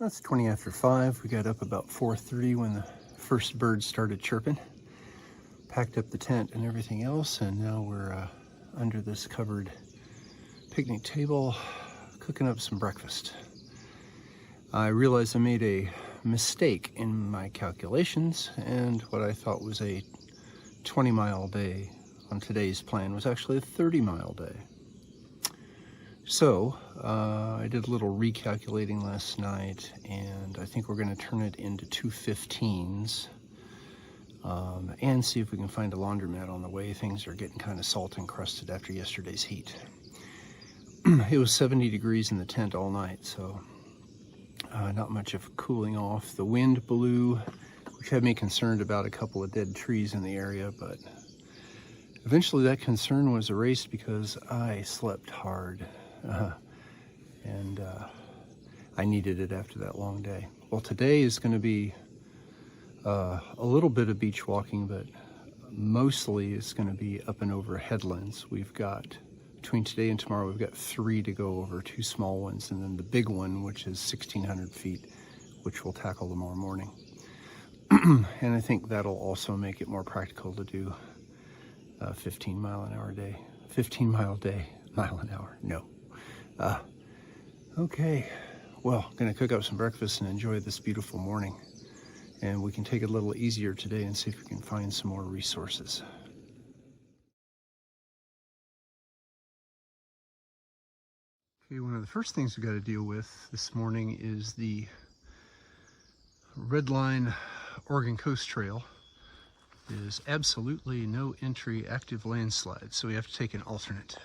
That's 20 after 5. We got up about 4:30 when the first birds started chirping. Packed up the tent and everything else, and now we're under this covered picnic table cooking up some breakfast. I realized I made a mistake in my calculations, and what I thought was a 20-mile day on today's plan was actually a 30-mile day. So I did a little recalculating last night, and I think we're going to turn it into 2:15s and see if we can find a laundromat on the way. Things are getting kind of salt encrusted after yesterday's heat. It was 70 degrees in the tent all night, so not much of cooling off. The wind blew, which had me concerned about a couple of dead trees in the area, but eventually that concern was erased because I slept hard. And I needed it after that long day. Well, today is going to be a little bit of beach walking, but mostly it's going to be up and over headlands. We've got, between today and tomorrow, we've got 3 to go over, 2 small ones, and then the big one, which is 1,600 feet, which we'll tackle tomorrow morning. And I think that'll also make it more practical to do a 15-mile-an-hour day. 15-mile day, mile an hour, no. Okay, well, I'm gonna cook up some breakfast and enjoy this beautiful morning, and we can take it a little easier today and see if we can find some more resources. Okay, one of the first things we got to deal with this morning is the Red Line Oregon Coast Trail. Is absolutely no entry active landslide, so we have to take an alternate.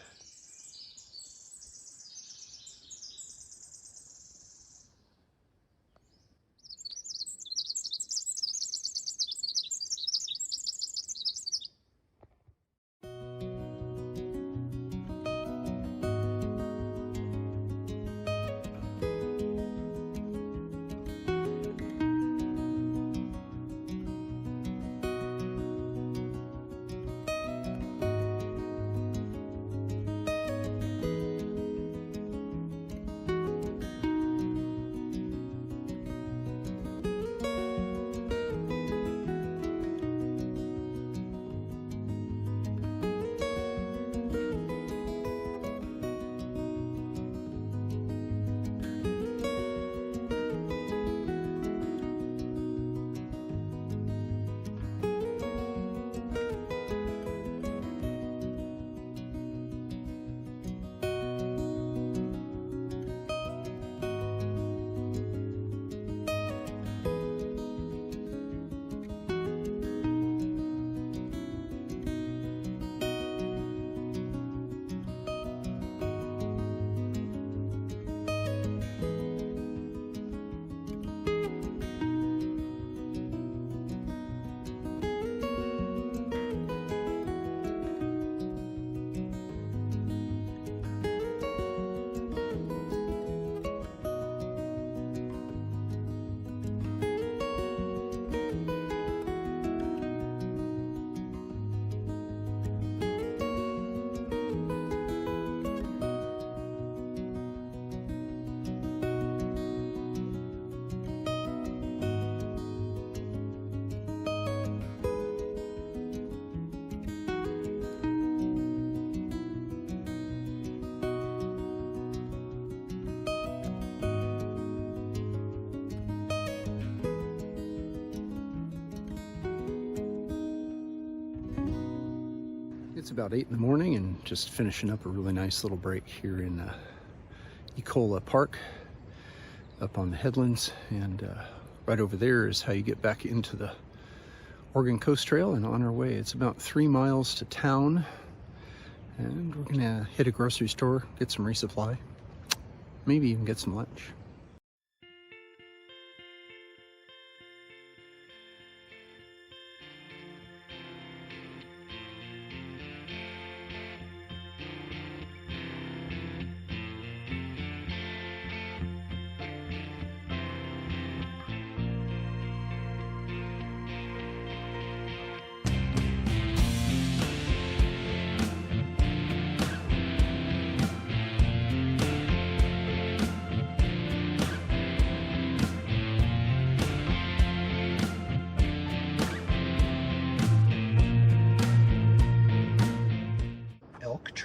It's about 8 in the morning and just finishing up a really nice little break here in Ecola Park up on the headlands, and right over there is how you get back into the Oregon Coast Trail and on our way. It's about 3 miles to town, and we're gonna hit a grocery store, get some resupply, maybe even get some lunch.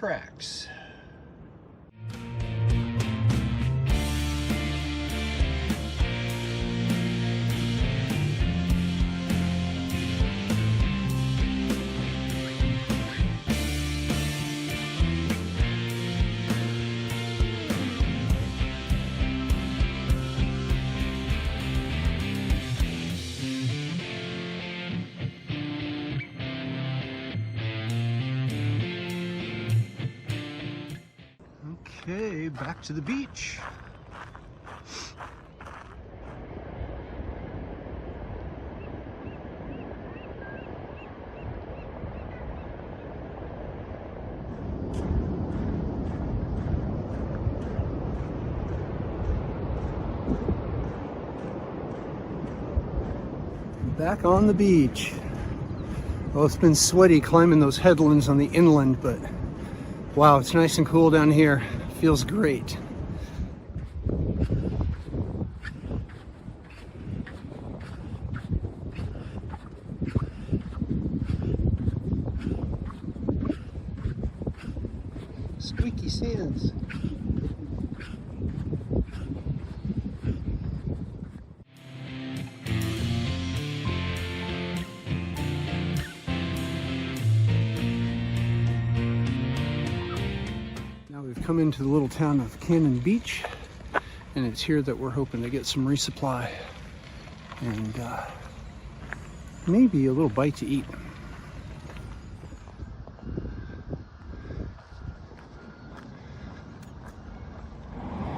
tracks. Okay, back to the beach. Back on the beach. Well, it's been sweaty climbing those headlands on the inland, but wow, it's nice and cool down here. Feels great. Squeaky sands. Come into the little town of Cannon Beach, and it's here that we're hoping to get some resupply and maybe a little bite to eat.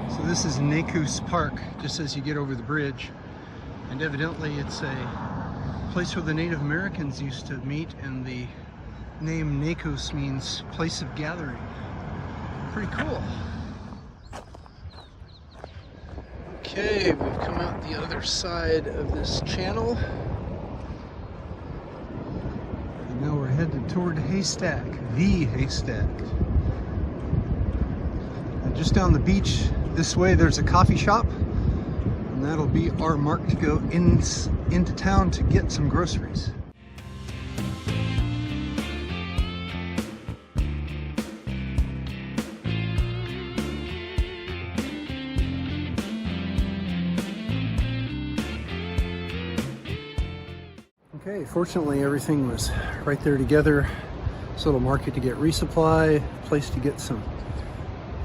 So this is Nakus Park, just as you get over the bridge, and evidently it's a place where the Native Americans used to meet, and the name Nakus means place of gathering. Pretty cool. Okay, we've come out the other side of this channel. And now we're headed toward Haystack, the Haystack. And just down the beach this way there's a coffee shop, and that'll be our mark to go into town to get some groceries. Okay, fortunately everything was right there together. This little market to get resupply, place to get some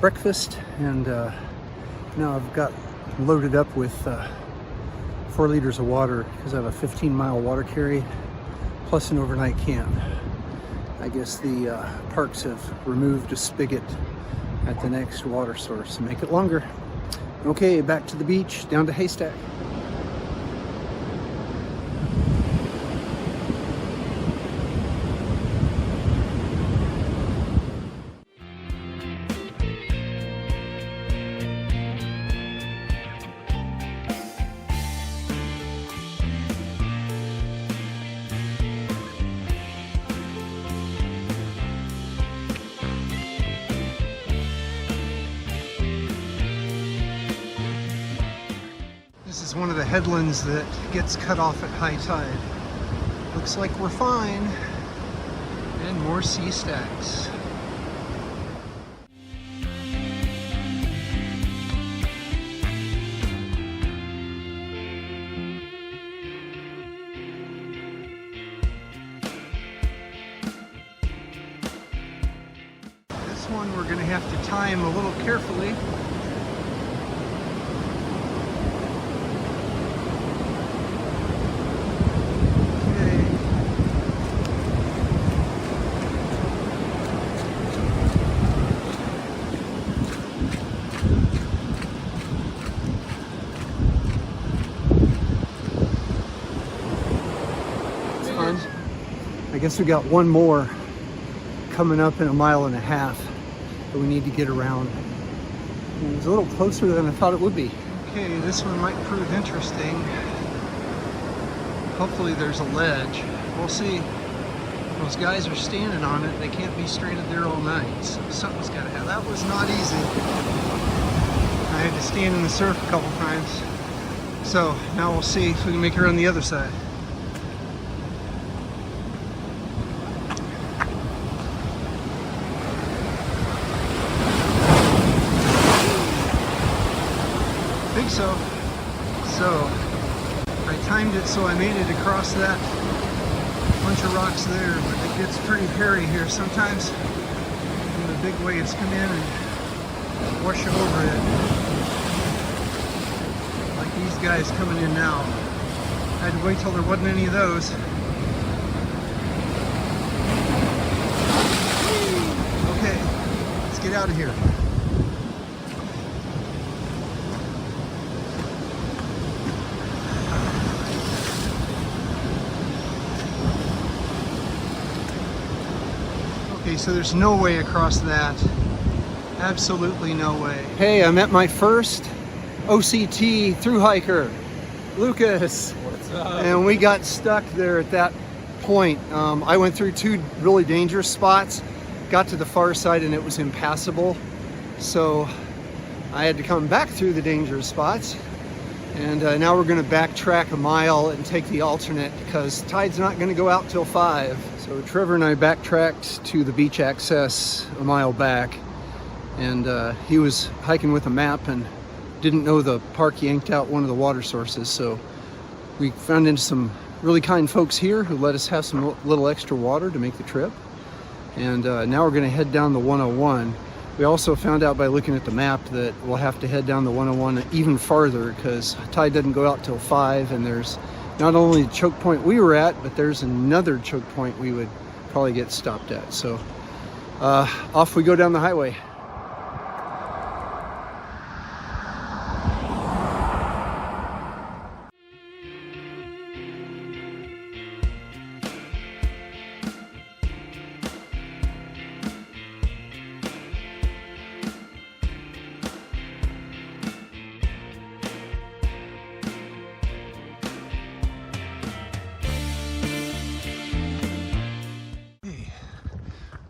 breakfast, and now I've got loaded up with 4 liters of water because I have a 15-mile water carry plus an overnight camp. I guess the parks have removed a spigot at the next water source to make it longer. Okay, back to the beach, down to Haystack. This is one of the headlands that gets cut off at high tide. Looks like we're fine. And more sea stacks. This one we're gonna have to time a little carefully. I guess we got one more coming up in 1.5 miles that we need to get around. And it's a little closer than I thought it would be. Okay, this one might prove interesting. Hopefully there's a ledge. We'll see. Those guys are standing on it. They can't be stranded there all night. So something's got to happen. That was not easy. I had to stand in the surf a couple times. So now we'll see if we can make it around the other side. So I timed it so I made it across that bunch of rocks there, but it gets pretty hairy here. Sometimes when the big waves come in and wash over it, like these guys coming in now. I had to wait till there wasn't any of those. Okay, let's get out of here. Okay, so there's no way across that. Absolutely no way. Hey, I met my first OCT thru hiker, Lucas. What's up? And we got stuck there at that point. I went through two really dangerous spots, got to the far side and it was impassable. So I had to come back through the dangerous spots. And now we're gonna backtrack a mile and take the alternate because tide's not gonna go out till 5. So Trevor and I backtracked to the beach access a mile back. And he was hiking with a map and didn't know the park yanked out one of the water sources. So we found into some really kind folks here who let us have some little extra water to make the trip. And now we're gonna head down the 101. We also found out by looking at the map that we'll have to head down the 101 even farther because tide doesn't go out till 5, and there's not only the choke point we were at, but there's another choke point we would probably get stopped at. So off we go down the highway.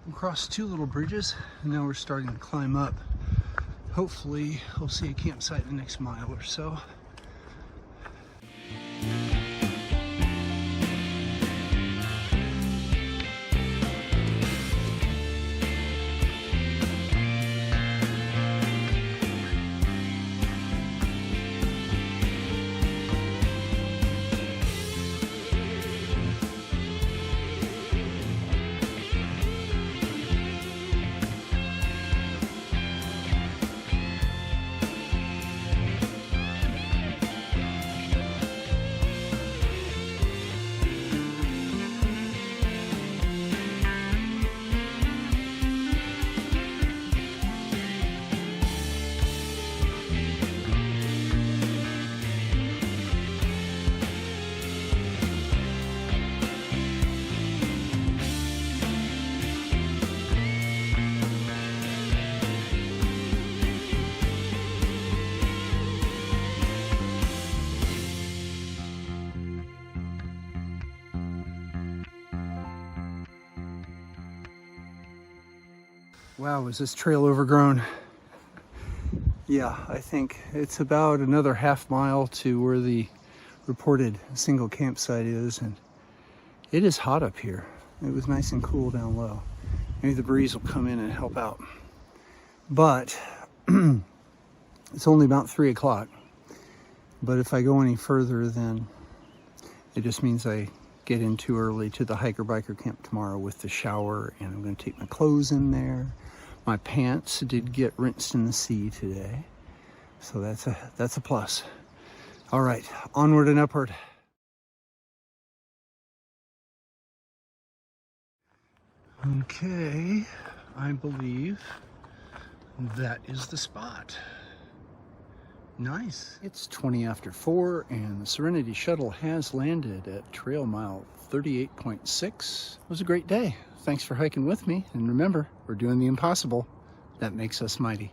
Across two little bridges, and now we're starting to climb up. Hopefully we'll see a campsite in the next mile or so. Wow, is this trail overgrown? Yeah, I think it's about another half mile to where the reported single campsite is, and it is hot up here. It was nice and cool down low. Maybe the breeze will come in and help out. But it's only about 3 o'clock. But if I go any further, then it just means I get in too early to the hiker-biker camp tomorrow with the shower, and I'm going to take my clothes in there. My pants did get rinsed in the sea today, so that's a plus. All right, onward and upward. Okay, I believe that is the spot. Nice. It's 20 after 4 and the Serenity Shuttle has landed at trail mile 38.6. It was a great day. Thanks for hiking with me, and remember, we're doing the impossible. That makes us mighty.